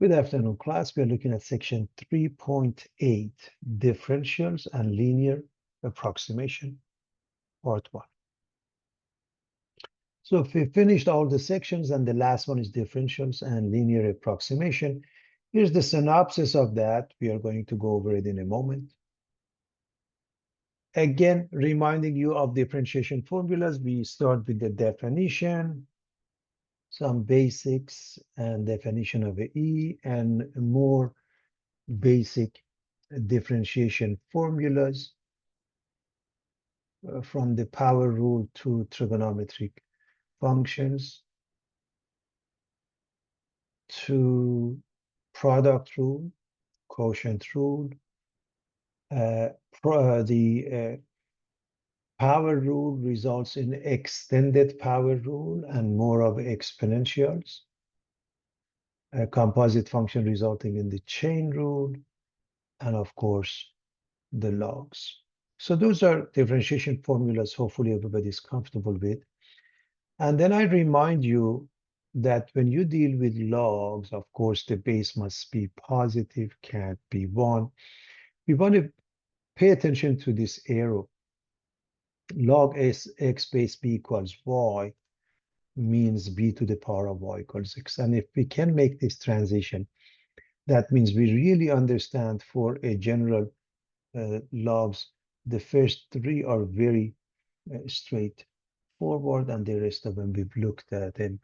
Good afternoon, class. We are looking at section 3.8, Differentials and Linear Approximation, part 1. So if we finished all the sections and the last one is differentials and linear approximation, here's the synopsis of that. We are going to go over it in a moment. Again, reminding you of differentiation formulas, we start with the definition, some basics and definition of a E, and more basic differentiation formulas from the power rule to trigonometric functions to product rule, quotient rule, the power rule results in extended power rule and more of exponentials, a composite function resulting in the chain rule, and of course, the logs. So those are differentiation formulas hopefully everybody's comfortable with. And then I remind you that when you deal with logs, of course, the base must be positive, can't be 1. We want to pay attention to this arrow. Log x base b equals y means b to the power of y equals x. And if we can make this transition, that means we really understand for a general logs, the first 3 are very straightforward, and the rest of them we've looked at in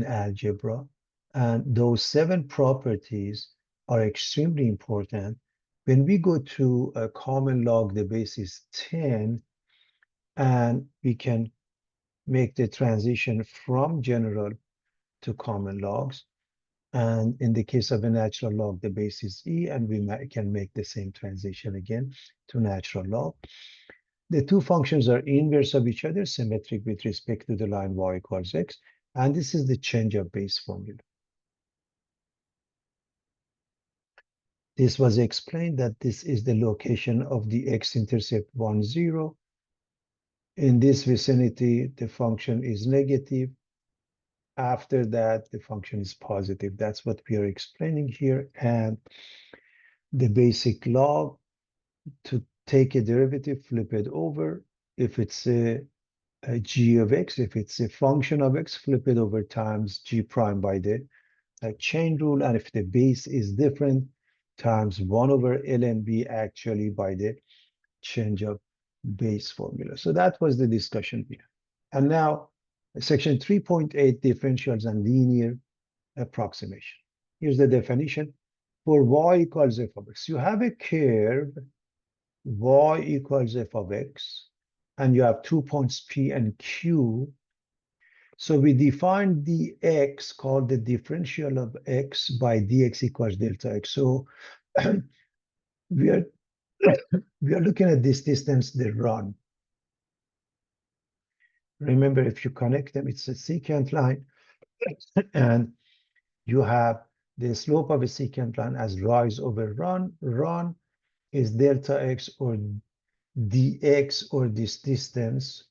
algebra. And those 7 properties are extremely important. When we go to a common log, the base is 10, and we can make the transition from general to common logs. And in the case of a natural log, the base is e, and we can make the same transition again to natural log. The 2 functions are inverse of each other, symmetric with respect to the line y equals x. And this is the change of base formula. This was explained that this is the location of the x-intercept 1, 0. In this vicinity, the function is negative. After that, the function is positive. That's what we are explaining here. And the basic log, to take a derivative, flip it over. If it's a g of x, if it's a function of x, flip it over times g prime by the chain rule. And if the base is different, times 1 over ln b actually by the change of base formula. So that was the discussion here. And now section 3.8, differentials and linear approximation. Here's the definition. For y equals f of x, you have a curve y equals f of x, and you have 2 points P and Q. So we define the x called the differential of x by dx equals delta x. So we are looking at this distance, the run. Remember, if you connect them, it's a secant line, and you have the slope of a secant line as rise over run. Run is delta x or dx, or this distance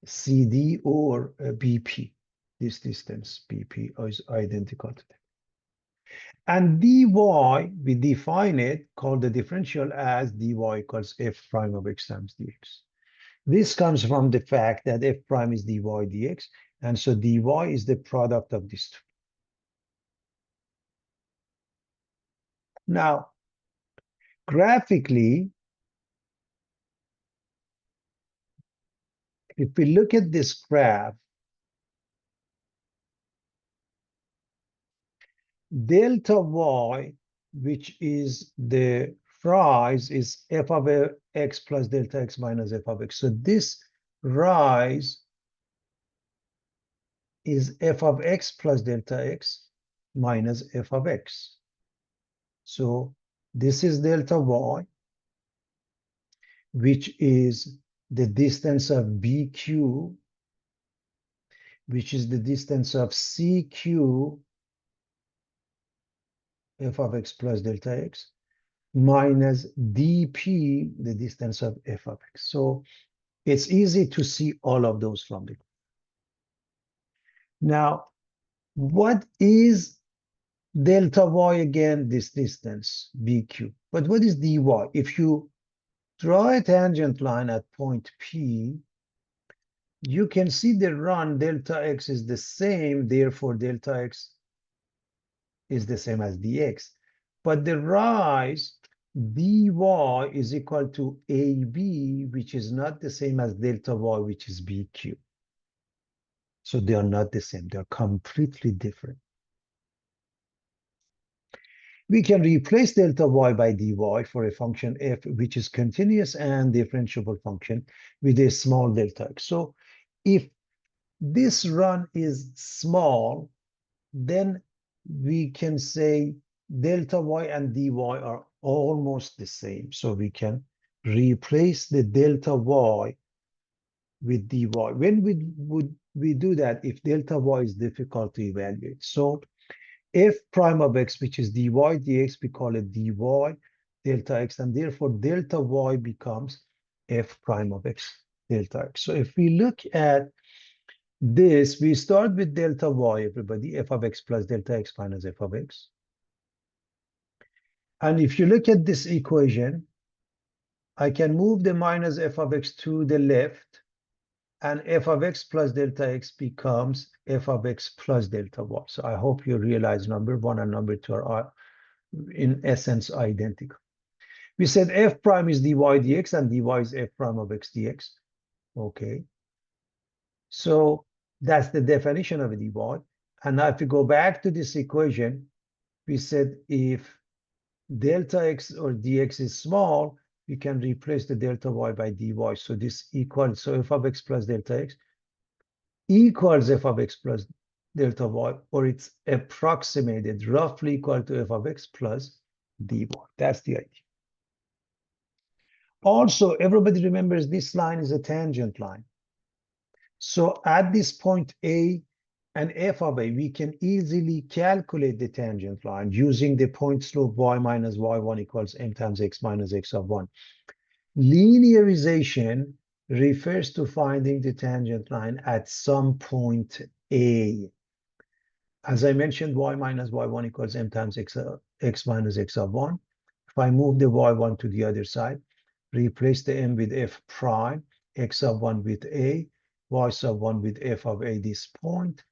CD or BP. This distance BP is identical to them. And dy, we define it, called the differential, as dy equals f prime of x times dx. This comes from the fact that f prime is dy dx, and so dy is the product of these two. Now, graphically, if we look at this graph, delta y, which is the rise, is f of x plus delta x minus f of x. So this rise is f of x plus delta x minus f of x. So this is delta y, which is the distance of BQ, which is the distance of CQ, f of x plus delta x, minus dP, the distance of f of x. So it's easy to see all of those from the graph. Now, what is Delta y again, this distance, BQ. But what is dy? If you draw a tangent line at point P, you can see the run delta x is the same, therefore delta x is the same as dx. But the rise dy is equal to AB, which is not the same as delta y, which is BQ. So they are not the same. They are completely different. We can replace delta y by dy for a function f, which is continuous and differentiable function with a small delta x. So if this run is small, then we can say delta y and dy are almost the same. So we can replace the delta y with dy. When would we do that if delta y is difficult to evaluate? So f prime of x, which is dy dx, we call it dy delta x, and therefore delta y becomes f prime of x delta x. So if we look at this, we start with delta y, everybody, f of x plus delta x minus f of x. And if you look at this equation, I can move the minus f of x to the left, and f of x plus delta x becomes f of x plus delta y. So I hope you realize number one and number two are in essence identical. We said f prime is dy dx and dy is f prime of x dx. Okay. So that's the definition of a dy. And now if we go back to this equation, we said if delta x or dx is small, we can replace the delta y by dy. So this equals, so f of x plus delta x equals f of x plus delta y, or it's approximated roughly equal to f of x plus dy. That's the idea. Also, everybody remembers this line is a tangent line. So at this point A and f of A, we can easily calculate the tangent line using the point slope y minus y1 equals m times x minus x of 1. Linearization refers to finding the tangent line at some point A. As I mentioned, y minus y1 equals m times x minus x of 1. If I move the y1 to the other side, replace the m with f prime, x of 1 with a, y sub 1 with f of a, this point,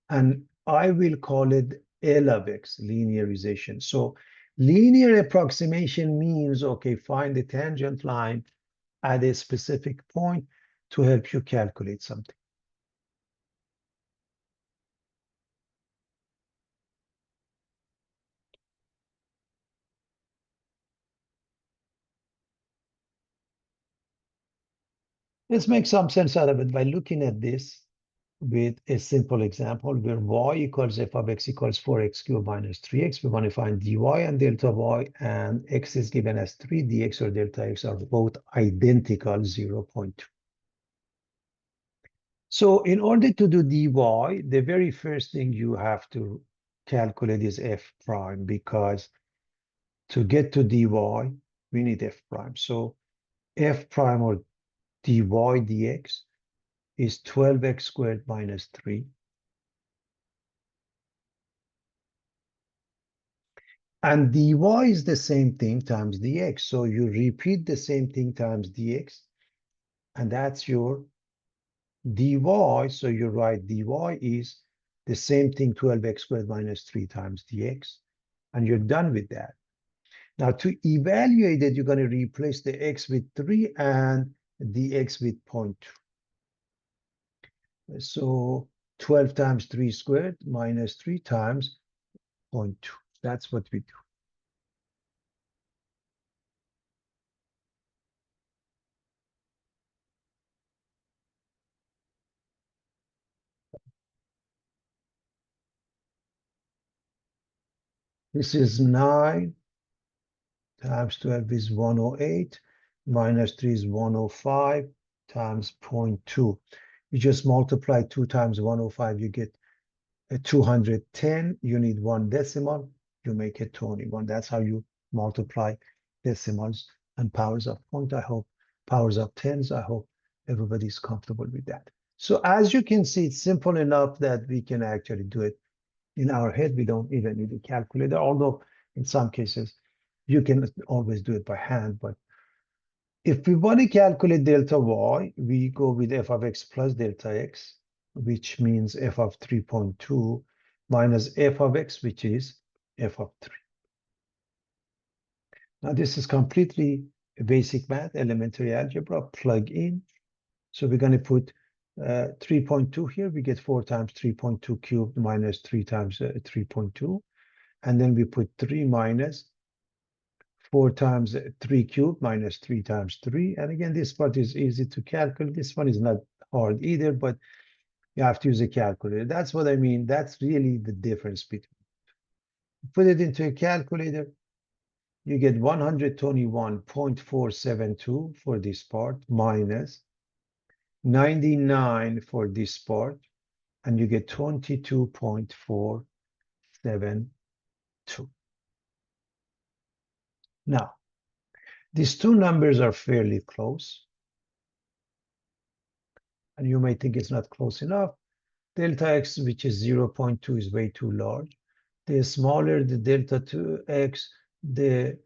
and I will call it L of x, linearization. So linear approximation means, okay, find the tangent line at a specific point to help you calculate something. Let's make some sense out of it by looking at this with a simple example where y equals f of x equals 4x cubed minus 3x. We want to find dy and delta y, and x is given as 3, dx or delta x are both identical, 0.2. So in order to do dy, the very first thing you have to calculate is f prime, because to get to dy, we need f prime. So f prime or dy dx is 12x squared minus 3. And dy is the same thing times dx. So you repeat the same thing times dx, and that's your dy. So you write dy is the same thing, 12x squared minus 3 times dx, and you're done with that. Now to evaluate it, you're going to replace the x with 3 and the x with 0.2. So 12 times 3 squared minus 3 times 0.2. That's what we do. This is 9 times 12 is 108, minus 3 is 105 times 0.2. You just multiply 2 times 105, you get 210. You need one decimal, you make it 21. That's how you multiply decimals and powers of point. I hope powers of tens. I hope everybody's comfortable with that. So as you can see, it's simple enough that we can actually do it In our head, we don't even need a calculator, although in some cases, you can always do it by hand. But if we want to calculate delta y, we go with f of x plus delta x, which means f of 3.2 minus f of x, which is f of 3. Now, this is completely basic math, elementary algebra, plug in. So we're going to put 3.2 here. We get 4 times 3.2 cubed minus 3 times 3.2. And then we put 3 minus 4 times 3 cubed minus 3 times 3. And again, this part is easy to calculate. This one is not hard either, but you have to use a calculator. That's what I mean. That's really the difference between. Put it into a calculator, you get 121.472 for this part minus 99 for this part, and you get 22.472. Now, these two numbers are fairly close, and you may think it's not close enough. Delta x, which is 0.2, is way too large. The smaller the delta 2x, the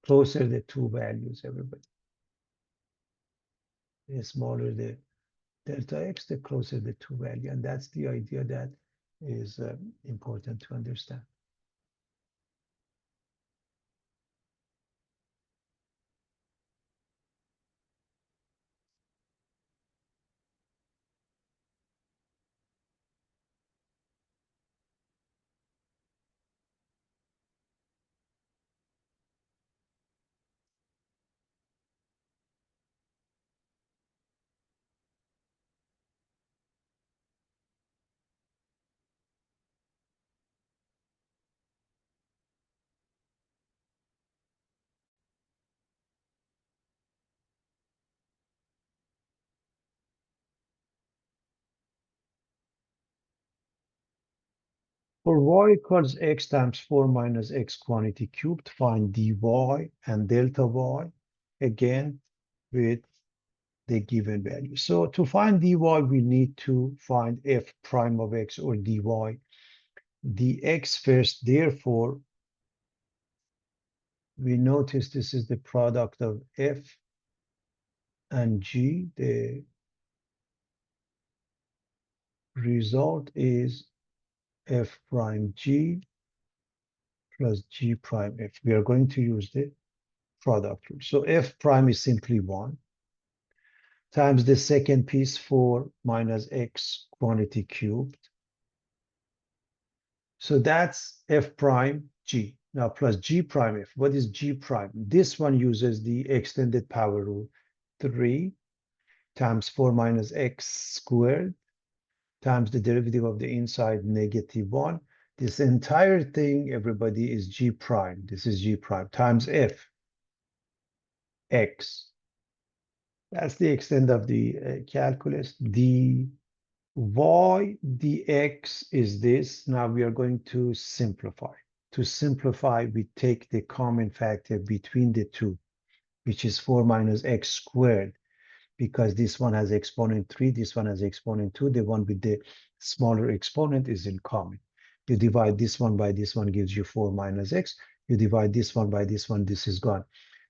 closer the two values, everybody. The smaller the delta x, the closer the two value. And that's the idea that is important to understand. For y equals x times 4 minus x quantity cubed, find dy and delta y, again, with the given value. So to find dy, we need to find f prime of x or dy dx first. Therefore, we notice this is the product of f and g. The result is f prime g plus g prime f. We are going to use the product rule. So f prime is simply 1 times the second piece, 4 minus x quantity cubed. So that's f prime g. Now plus g prime f. What is g prime? This one uses the extended power rule. 3 times 4 minus x squared times the derivative of the inside, -1. This entire thing, everybody, is g prime. This is g prime times f x. That's the extent of the calculus. The y dx is this. Now we are going to simplify. To simplify, we take the common factor between the two, which is 4 minus x squared, because this one has exponent 3, this one has exponent 2. The one with the smaller exponent is in common. You divide this one by this one, gives you 4 minus x. You divide this one by this one, this is gone.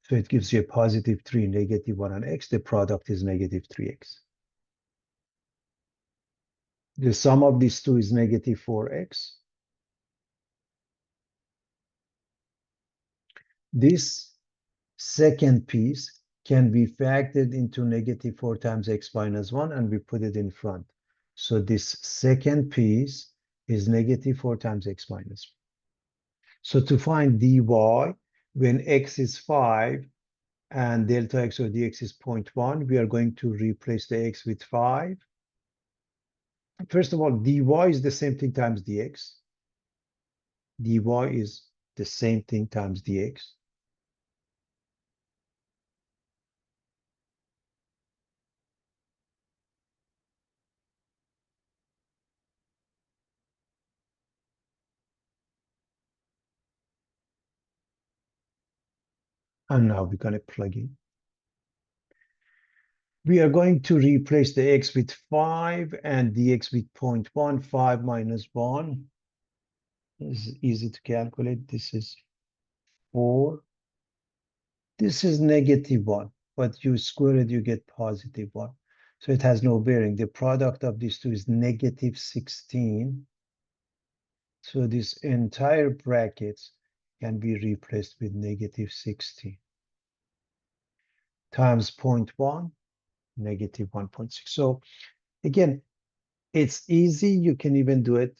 So it gives you a positive 3, -1 on x. The product is -3x. The sum of these two is -4x. This second piece can be factored into -4 times x minus 1, and we put it in front. So this second piece is -4 times x minus 1. So to find dy, when x is 5 and delta x or dx is 0.1, we are going to replace the x with 5. First of all, dy is the same thing times dx. dy is the same thing times dx. And now we're going to plug in. We are going to replace the x with 5 and dx with 0.1. 5 minus 1 This is easy to calculate. This is 4. This is -1, but you square it, you get +1. So it has no bearing. The product of these two is -16. So this entire bracket can be replaced with -16 times 0.1, -1.6. So again, it's easy. You can even do it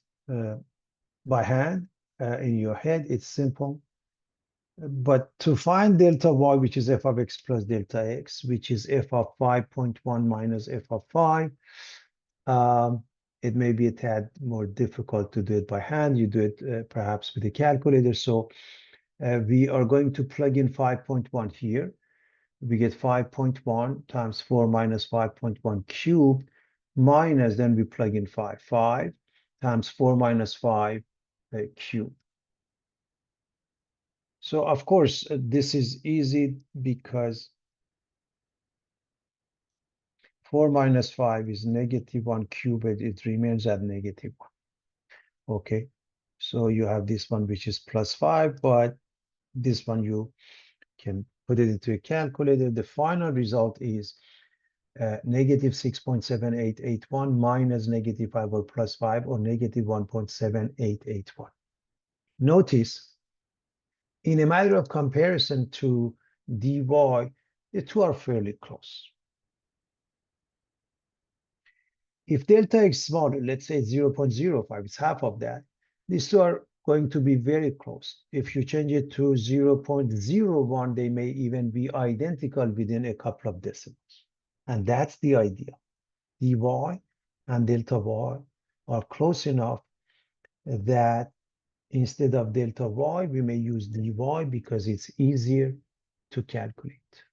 by hand in your head. It's simple. But to find delta y, which is f of x plus delta x, which is f of 5.1 minus f of 5, it may be a tad more difficult to do it by hand. You do it perhaps with a calculator. So we are going to plug in 5.1 here. We get 5.1 times 4 minus 5.1 cubed minus, then we plug in 5. 5 times 4 minus 5 cubed. So of course, this is easy because 4 minus 5 is -1 cubed. It remains at -1. Okay. So you have this one, which is +5, but this one you can put it into a calculator. The final result is -6.7881 minus -5 or +5, or -1.7881. Notice, in a matter of comparison to dy, the two are fairly close. If delta x smaller, let's say 0.05, it's half of that, these two are going to be very close. If you change it to 0.01, they may even be identical within a couple of decimals. And that's the idea. Dy and delta y are close enough that instead of delta y, we may use dy because it's easier to calculate.